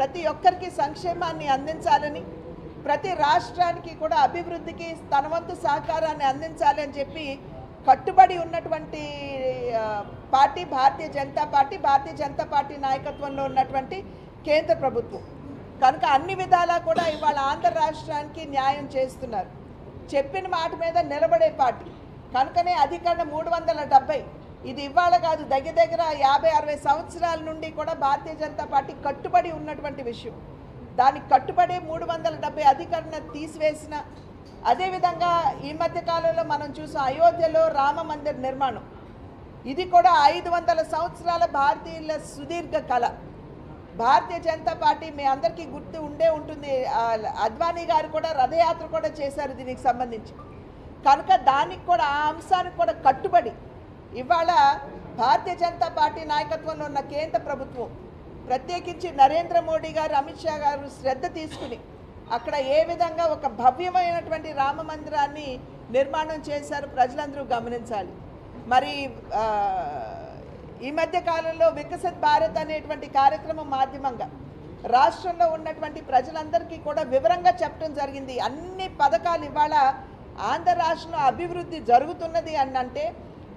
ప్రతి ఒక్కరికి సంక్షేమాన్ని అందించాలని, ప్రతి రాష్ట్రానికి కూడా అభివృద్ధికి తన వంతు సహకారాన్ని అందించాలి అని చెప్పి కట్టుబడి ఉన్నటువంటి పార్టీ భారతీయ జనతా పార్టీ నాయకత్వంలో ఉన్నటువంటి కేంద్ర ప్రభుత్వం కనుక అన్ని విధాలా కూడా ఇవాళ ఆంధ్ర రాష్ట్రానికి న్యాయం చేస్తున్నారు. చెప్పిన మాట మీద నిలబడే పార్టీ కనుకనే అధికరణ 370 ఇది ఇవాళ కాదు, దగ్గర 50-60 సంవత్సరాల నుండి కూడా భారతీయ జనతా పార్టీ కట్టుబడి ఉన్నటువంటి విషయం. దానికి కట్టుబడి 370 అధికరణ తీసివేసిన, అదేవిధంగా ఈ మధ్య కాలంలో మనం చూసాం అయోధ్యలో రామ మందిర్ నిర్మాణం, ఇది కూడా 500 సంవత్సరాల భారతీయుల సుదీర్ఘ కళ. భారతీయ జనతా పార్టీ మీ అందరికీ గుర్తు ఉండే ఉంటుంది, అద్వానీ గారు కూడా రథయాత్ర కూడా చేశారు దీనికి సంబంధించి. కనుక దానికి కూడా ఆ అంశానికి కూడా కట్టుబడి ఇవాళ భారతీయ జనతా పార్టీ నాయకత్వంలో ఉన్న కేంద్ర ప్రభుత్వం ప్రత్యేకించి నరేంద్ర మోడీ గారు, అమిత్ షా గారు శ్రద్ధ తీసుకుని అక్కడ ఏ విధంగా ఒక భవ్యమైనటువంటి రామ మందిరాన్ని నిర్మాణం చేశారు ప్రజలందరూ గమనించాలి. మరి ఈ మధ్య కాలంలో వికసిత్ భారత్ అనేటువంటి కార్యక్రమం మాధ్యమంగా రాష్ట్రంలో ఉన్నటువంటి ప్రజలందరికీ కూడా వివరంగా చెప్పడం జరిగింది. అన్ని పథకాలు ఇవాళ ఆంధ్ర రాష్ట్రంలో అభివృద్ధి జరుగుతున్నది అని అంటే,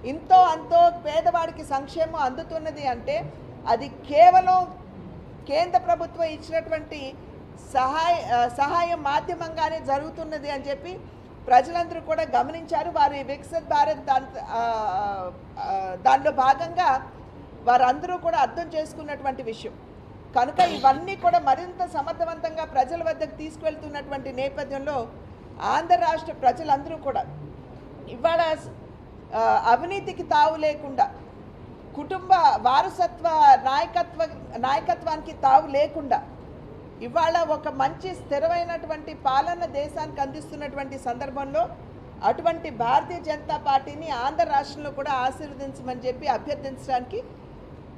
ఇంతో అంతో పేదవాడికి సంక్షేమం అందుతున్నది అంటే అది కేవలం కేంద్ర ప్రభుత్వం ఇచ్చినటువంటి సహాయం మాధ్యమంగానే జరుగుతున్నది అని చెప్పి ప్రజలందరూ కూడా గమనించారు. వారి వికసిత్ భారత్ దానిలో భాగంగా వారందరూ కూడా అర్థం చేసుకున్నటువంటి విషయం. కనుక ఇవన్నీ కూడా మరింత సమర్థవంతంగా ప్రజల వద్దకు తీసుకువెళ్తున్నటువంటి నేపథ్యంలో ఆంధ్ర రాష్ట్ర ప్రజలందరూ కూడా ఇవాళ అవినీతికి తావు లేకుండా, కుటుంబ వారసత్వ నాయకత్వానికి తావు లేకుండా ఇవాళ ఒక మంచి స్థిరమైనటువంటి పాలన దేశానికి అందిస్తున్నటువంటి సందర్భంలో అటువంటి భారతీయ జనతా పార్టీని ఆంధ్ర రాష్ట్రంలో కూడా ఆశీర్వదించమని చెప్పి అభ్యర్థించడానికి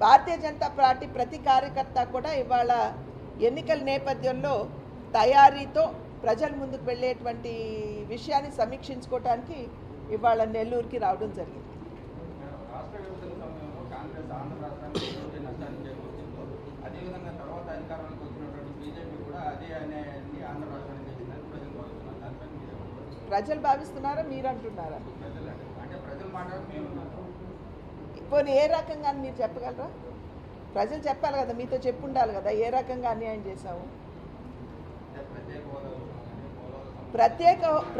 భారతీయ జనతా పార్టీ ప్రతి కార్యకర్త కూడా ఇవాళ ఎన్నికల నేపథ్యంలో తయారీతో ప్రజల ముందుకు వెళ్ళేటువంటి విషయాన్ని సమీక్షించుకోవడానికి ఇవాళ నెల్లూరుకి రావడం జరిగింది. ప్రజలు భావిస్తున్నారా మీరు అంటున్నారా? పోనీ ఏ రకంగా మీరు చెప్పగలరా? ప్రజలు చెప్పాలి కదా, మీతో చెప్పుండాలి కదా ఏ రకంగా అన్యాయం చేశాము.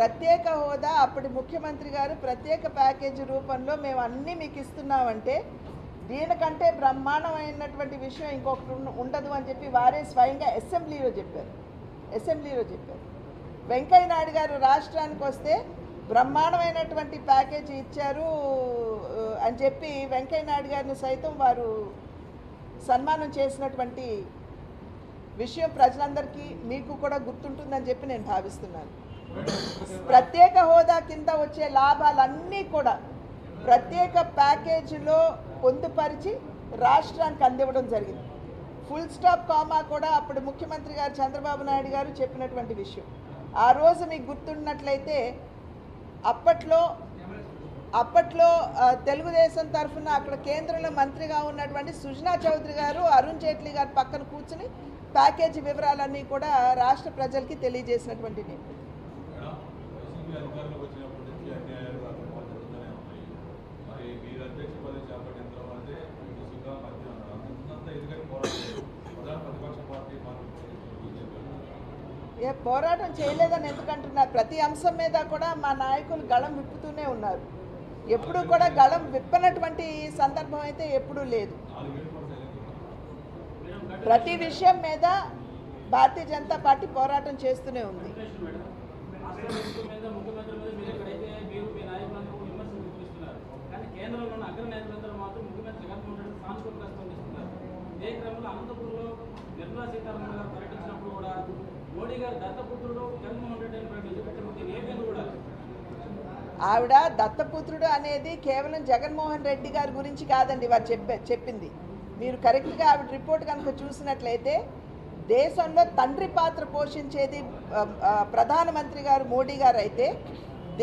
ప్రత్యేక హోదా అప్పటి ముఖ్యమంత్రి గారు ప్రత్యేక ప్యాకేజీ రూపంలో మేము అన్నీ మీకు ఇస్తున్నామంటే దీనికంటే బ్రహ్మాండమైనటువంటి విషయం ఇంకొకటి ఉండదు అని చెప్పి వారే స్వయంగా అసెంబ్లీలో చెప్పారు. వెంకయ్య నాయుడు గారు రాష్ట్రానికి వస్తే బ్రహ్మాండమైనటువంటి ప్యాకేజీ ఇచ్చారు అని చెప్పి వెంకయ్య నాయుడు గారిని సైతం వారు సన్మానం చేసినటువంటి విషయం ప్రజలందరికీ మీకు కూడా గుర్తుంటుందని చెప్పి నేను భావిస్తున్నాను. ప్రత్యేక హోదా కింద వచ్చే లాభాలన్నీ కూడా ప్రత్యేక ప్యాకేజీలో పొందుపరిచి రాష్ట్రానికి అందివ్వడం జరిగింది. ఫుల్ స్టాప్ కామా కూడా అప్పుడు ముఖ్యమంత్రి గారు చంద్రబాబు నాయుడు గారు చెప్పినటువంటి విషయం. ఆ రోజు మీకు గుర్తున్నట్లయితే అప్పట్లో తెలుగుదేశం తరఫున అక్కడ కేంద్రంలో మంత్రిగా ఉన్నటువంటి సుజనా చౌదరి గారు, అరుణ్ జైట్లీ గారు పక్కన కూర్చుని ప్యాకేజీ వివరాలన్నీ కూడా రాష్ట్ర ప్రజలకి తెలియజేసినటువంటి నేను. పోరాటం చేయలేదని ఎందుకంటున్నారు? ప్రతి అంశం మీద కూడా మా నాయకులు గళం విప్పుతూనే ఉన్నారు. ఎప్పుడూ కూడా గళం విప్పనటువంటి సందర్భం అయితే ఎప్పుడూ లేదు. ప్రతి విషయం మీద భారతీయ జనతా పార్టీ పోరాటం చేస్తూనే ఉంది. ఆవిడ దత్తపుత్రుడు అనేది కేవలం జగన్మోహన్ రెడ్డి గారి గురించి కాదండి వారు చెప్పింది. మీరు కరెక్ట్గా ఆవిడ రిపోర్ట్ కనుక చూసినట్లయితే దేశంలో తండ్రి పాత్ర పోషించేది ప్రధానమంత్రి గారు మోడీ గారు అయితే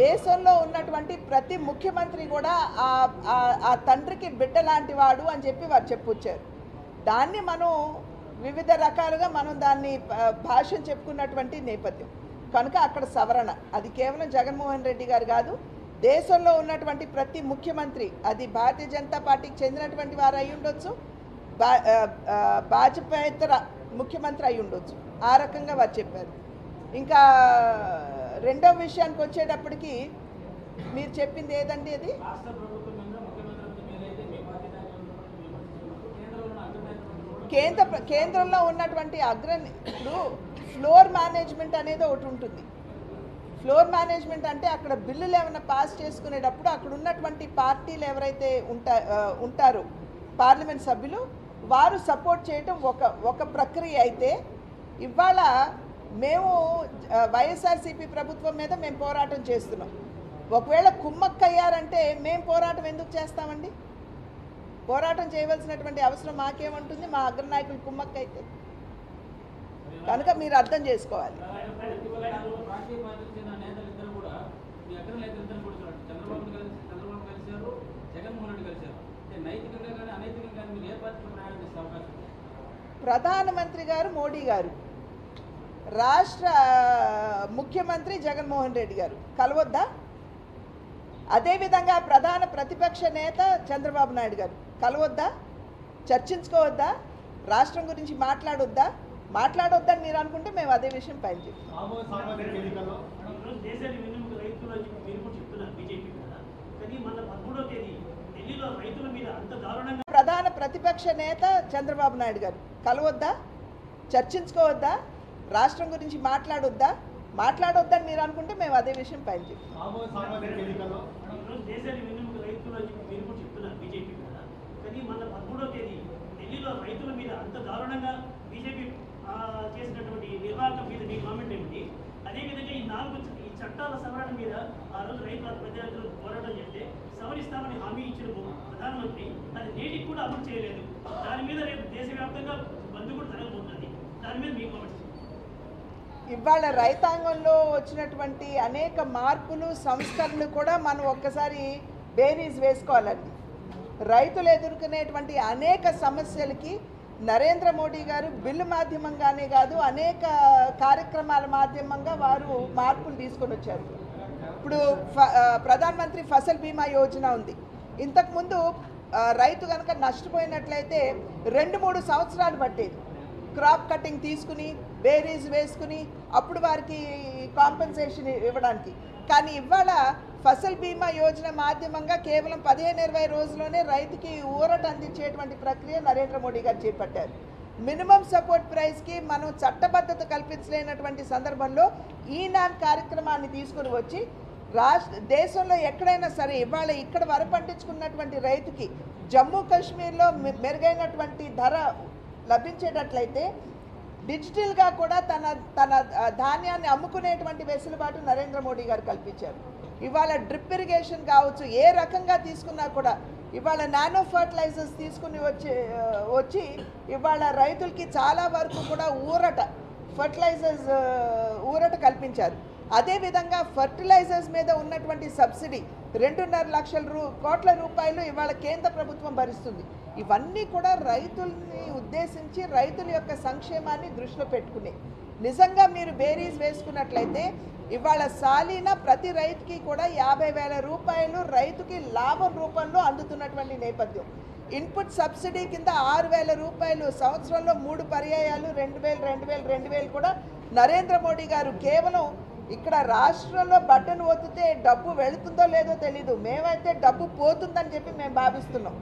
దేశంలో ఉన్నటువంటి ప్రతి ముఖ్యమంత్రి కూడా ఆ తండ్రికి బిడ్డ లాంటి వాడు అని చెప్పి వారు చెప్పొచ్చారు. దాన్ని మనం వివిధ రకాలుగా మనం దాన్ని భాష్యం చెప్పుకున్నటువంటి నేపథ్యం కనుక అక్కడ సవరణ అది కేవలం జగన్మోహన్ రెడ్డి గారు కాదు, దేశంలో ఉన్నటువంటి ప్రతి ముఖ్యమంత్రి, అది భారతీయ జనతా పార్టీకి చెందినటువంటి వారు అయి ఉండొచ్చు, భాజపాయేతర ముఖ్యమంత్రి అయి ఉండొచ్చు, ఆ రకంగా వారు చెప్పారు. ఇంకా రెండో విషయానికి వచ్చేటప్పటికి మీరు చెప్పింది ఏదండి, అది కేంద్రంలో ఉన్నటువంటి ఇప్పుడు ఫ్లోర్ మేనేజ్మెంట్ అనేది ఒకటి ఉంటుంది. ఫ్లోర్ మేనేజ్మెంట్ అంటే అక్కడ బిల్లులు ఏమైనా పాస్ చేసుకునేటప్పుడు అక్కడ ఉన్నటువంటి పార్టీలు ఎవరైతే ఉంటారో పార్లమెంట్ సభ్యులు వారు సపోర్ట్ చేయటం ఒక ప్రక్రియ అయితే, ఇవాళ మేము వైఎస్ఆర్సీపీ ప్రభుత్వం మీద మేము పోరాటం చేస్తున్నాం. ఒకవేళ కుమ్మక్కయ్యారంటే మేము పోరాటం ఎందుకు చేస్తామండి? పోరాటం చేయవలసినటువంటి అవసరం మాకేముంటుంది? మా అగ్రనాయకులు కుమ్మక్కైతే. కనుక మీరు అర్థం చేసుకోవాలి. ప్రధానమంత్రి గారు మోడీ గారు, రాష్ట్ర ముఖ్యమంత్రి జగన్మోహన్ రెడ్డి గారు కలవద్దా? అదేవిధంగా ప్రధాన ప్రతిపక్ష నేత చంద్రబాబు నాయుడు గారు కలవద్దా? చర్చించుకోవద్దా? రాష్ట్రం గురించి మాట్లాడొద్దని మీరు అనుకుంటే మేము అదే విషయం పైన చెప్తాం. ప్రధాన ప్రతిపక్ష నేత చంద్రబాబు నాయుడు గారు కలవద్దా? చర్చించుకోవద్దా? రాష్ట్రం గురించి మాట్లాడొద్దని మీరు అనుకుంటే మేము అదే విషయం పైన చెప్తాం. అదేవిధంగా ఈ చట్టాల సవరణ మీద ఆ రోజు రైతుల ప్రజలు పోరాటం చేస్తే సవరిస్తామని హామీ ఇచ్చిన ప్రధానమంత్రి అది నేటికి కూడా అమలు చేయలేదు. దాని మీద రేపు దేశవ్యాప్తంగా బంద్ కూడా జరగబోతుంది. దాని మీద మీ కామెంట్స్. ఇవాళ రైతాంగంలో వచ్చినటువంటి అనేక మార్పులు సంస్కరణలు కూడా మనం ఒక్కసారి బేరీజ్ వేసుకోవాలండి. రైతులు ఎదుర్కొనేటువంటి అనేక సమస్యలకి నరేంద్ర మోడీ గారు బిల్లు మాధ్యమంగానే కాదు అనేక కార్యక్రమాల మాధ్యమంగా వారు మార్పులు తీసుకొని వచ్చారు. ఇప్పుడు ప్రధానమంత్రి ఫసల్ బీమా యోజన ఉంది. ఇంతకుముందు రైతు కనుక నష్టపోయినట్లయితే 2-3 సంవత్సరాలు పట్టేది క్రాప్ కటింగ్ తీసుకుని బేరీస్ వేసుకుని అప్పుడు వారికి కాంపెన్సేషన్ ఇవ్వడానికి. కానీ ఇవాళ ఫసల్ బీమా యోజన మాధ్యమంగా కేవలం 15-20 రోజుల్లోనే రైతుకి ఊరట అందించేటువంటి ప్రక్రియ నరేంద్ర మోడీ గారు చేపట్టారు. మినిమం సపోర్ట్ ప్రైస్కి మనం చట్టబద్ధత కల్పించలేనటువంటి సందర్భంలో ఈ నాన్ కార్యక్రమాన్ని తీసుకుని వచ్చి దేశంలో ఎక్కడైనా సరే ఇవాళ ఇక్కడ వర పండించుకున్నటువంటి రైతుకి జమ్మూ కాశ్మీర్లో మెరుగైనటువంటి ధర లభించేటట్లయితే డిజిటల్గా కూడా తన ధాన్యాన్ని అమ్ముకునేటువంటి వెసులుబాటు నరేంద్ర మోడీ గారు కల్పించారు. ఇవాళ డ్రిప్ ఇరిగేషన్ కావచ్చు, ఏ రకంగా తీసుకున్నా కూడా ఇవాళ నానో ఫర్టిలైజర్స్ తీసుకుని వచ్చి ఇవాళ రైతులకి చాలా వరకు కూడా ఫర్టిలైజర్స్ ఊరట కల్పించారు. అదేవిధంగా ఫర్టిలైజర్స్ మీద ఉన్నటువంటి సబ్సిడీ 2.5 లక్షల కోట్ల రూపాయలు ఇవాళ కేంద్ర ప్రభుత్వం భరిస్తుంది. ఇవన్నీ కూడా రైతుల్ని ఉద్దేశించి రైతుల యొక్క సంక్షేమాన్ని దృష్టిలో పెట్టుకునే. నిజంగా మీరు బేరీస్ వేసుకున్నట్లయితే ఇవాళ సాలీన ప్రతి రైతుకి కూడా 50,000 రూపాయలు రైతుకి లాభం రూపంలో అందుతున్నటువంటి నేపథ్యం. ఇన్పుట్ సబ్సిడీ కింద 6,000 రూపాయలు సంవత్సరంలో 3 పర్యాయాలు 2,000 కూడా నరేంద్ర మోడీ గారు కేవలం ఇక్కడ రాష్ట్రంలో బట్టను ఒత్తితే డబ్బు వెళుతుందో లేదో తెలీదు, మేమైతే డబ్బు పోతుందని చెప్పి మేము భావిస్తున్నాం.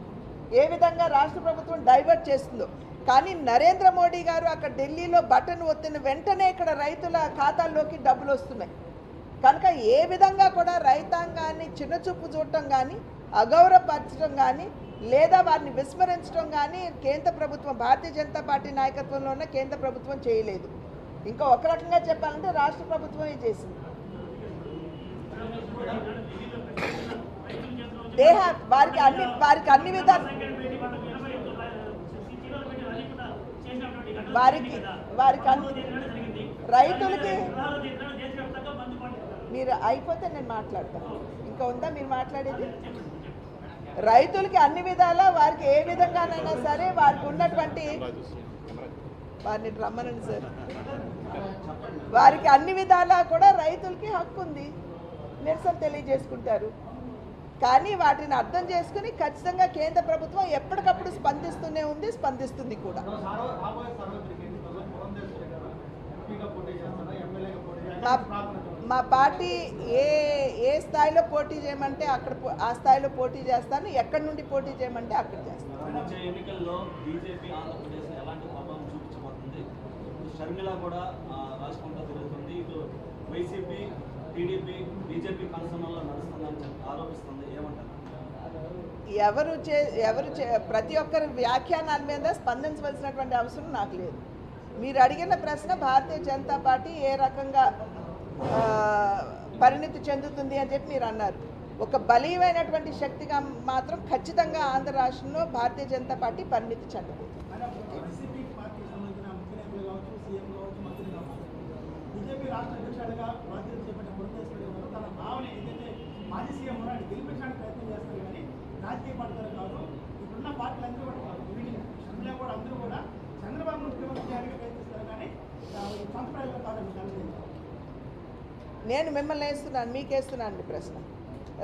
ఏ విధంగా రాష్ట్ర ప్రభుత్వం డైవర్ట్ చేస్తుందో. కానీ నరేంద్ర మోడీ గారు అక్కడ ఢిల్లీలో బటన్ ఒత్తిన వెంటనే ఇక్కడ రైతుల ఖాతాల్లోకి డబ్బులు వస్తున్నాయి. కనుక ఏ విధంగా కూడా రైతాంగాన్ని చిన్నచూపు చూడటం కానీ అగౌరవపరచడం కానీ లేదా వారిని విస్మరించడం కానీ కేంద్ర ప్రభుత్వం భారతీయ జనతా పార్టీ నాయకత్వంలో ఉన్న కేంద్ర ప్రభుత్వం చేయలేదు. ఇంకా ఒక రకంగా చెప్పాలంటే రాష్ట్ర ప్రభుత్వమే చేసింది. వారికి అన్ని విధాలు రైతులకి మీరు అయిపోతే నేను మాట్లాడతాను. ఇంకా ఉందా మీరు మాట్లాడేది? రైతులకి అన్ని విధాలా వారికి ఏ విధంగానైనా సరే వారికి ఉన్నటువంటి వారిని రమ్మనండి సార్. వారికి అన్ని విధాలా కూడా రైతులకి హక్కు ఉంది, నిరసన తెలియజేసుకుంటారు. కానీ వాటిని అర్థం చేసుకుని ఖచ్చితంగా కేంద్ర ప్రభుత్వం ఎప్పటికప్పుడు స్పందిస్తూనే ఉంది, స్పందిస్తుంది కూడా. మా పార్టీ ఏ స్థాయిలో పోటీ చేయమంటే అక్కడ ఆ స్థాయిలో పోటీ చేస్తాను, ఎక్కడి నుండి పోటీ చేయమంటే అక్కడ చేస్తాను. వచ్చే ఎన్నికల్లో బీజేపీ ఆంధ్రప్రదేశ్ ఎలాంటి ప్రభావం చూపించబోతుంది? షర్మిల కూడా రాష్ట్రంలో తిరుగుతుంది, ఇటు వైసీపీ టీడీపీ బీజేపీ కన్సర్న్లో నడుస్తుందని ఆరోపిస్తుంది, ఏమంటారు? ప్రతి ఒక్కరి వ్యాఖ్యానాల మీద స్పందించవలసినటువంటి అవసరం నాకు లేదు. మీరు అడిగిన ప్రశ్న భారతీయ జనతా పార్టీ ఏ రకంగా పరిణితి చెందుతుంది అని చెప్పి మీరు అన్నారు. ఒక బలీయమైనటువంటి శక్తిగా మాత్రం ఖచ్చితంగా ఆంధ్ర రాష్ట్రంలో భారతీయ జనతా పార్టీ పరిణితి చెందదు. నేను మిమ్మల్ని వేస్తున్నాను, మీకేస్తున్నానండి ప్రశ్న.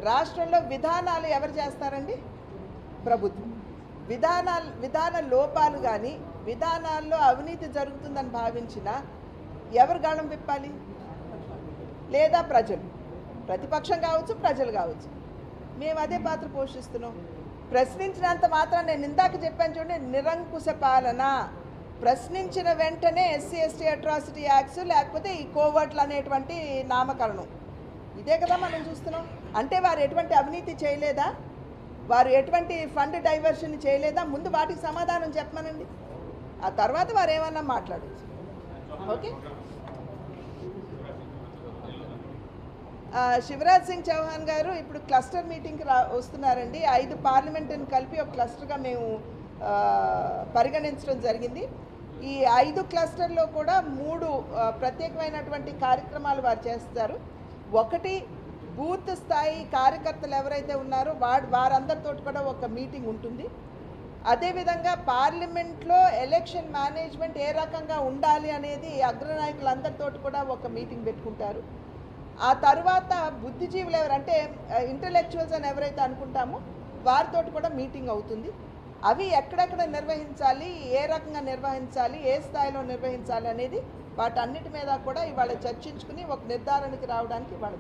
రాష్ట్రంలో విధానాలు ఎవరు చేస్తారండి? ప్రభుత్వం. విధాన లోపాలు కానీ విధానాల్లో అవినీతి జరుగుతుందని భావించినా ఎవరు గాళం విప్పాలి? లేదా ప్రజలు, ప్రతిపక్షం కావచ్చు, ప్రజలు కావచ్చు. మేము అదే పాత్ర పోషిస్తున్నాం. ప్రశ్నించినంత మాత్రం నేను ఇందాక చెప్పాను చూడండి, నిరంకుశ పాలన. ప్రశ్నించిన వెంటనే ఎస్సీ ఎస్టీ అట్రాసిటీ యాక్ట్స్, లేకపోతే ఈ కోవర్ట్లు అనేటువంటి నామకరణం, ఇదే కదా మనం చూస్తున్నాం. అంటే వారు ఎటువంటి అవినీతి చేయలేదా? వారు ఎటువంటి ఫండ్ డైవర్షన్ చేయలేదా? ముందు వాటికి సమాధానం చెప్పమనండి, ఆ తర్వాత వారు ఏమన్నా మాట్లాడచ్చు. ఓకే. శివరాజ్ సింగ్ చౌహాన్ గారు ఇప్పుడు క్లస్టర్ మీటింగ్కి వస్తున్నారండి. 5 పార్లమెంటుని కలిపి ఒక క్లస్టర్గా మేము పరిగణించడం జరిగింది. ఈ 5 క్లస్టర్లో కూడా 3 ప్రత్యేకమైనటువంటి కార్యక్రమాలు వారు చేస్తారు. ఒకటి, బూత్ స్థాయి కార్యకర్తలు ఎవరైతే ఉన్నారో వారందరితో కూడా ఒక మీటింగ్ ఉంటుంది. అదేవిధంగా పార్లమెంట్లో ఎలక్షన్ మేనేజ్మెంట్ ఏ రకంగా ఉండాలి అనేది అగ్రనాయకులందరితో కూడా ఒక మీటింగ్ పెట్టుకుంటారు. ఆ తర్వాత బుద్ధిజీవులు ఎవరంటే ఇంటలెక్చువల్స్ అని ఎవరైతే అనుకుంటామో వారితో కూడా మీటింగ్ అవుతుంది. అవి ఎక్కడెక్కడ నిర్వహించాలి, ఏ రకంగా నిర్వహించాలి, ఏ స్థాయిలో నిర్వహించాలి అనేది వాటన్నిటి మీద కూడా ఇవాళ చర్చించుకుని ఒక నిర్ధారణకి రావడానికి ఇవాళ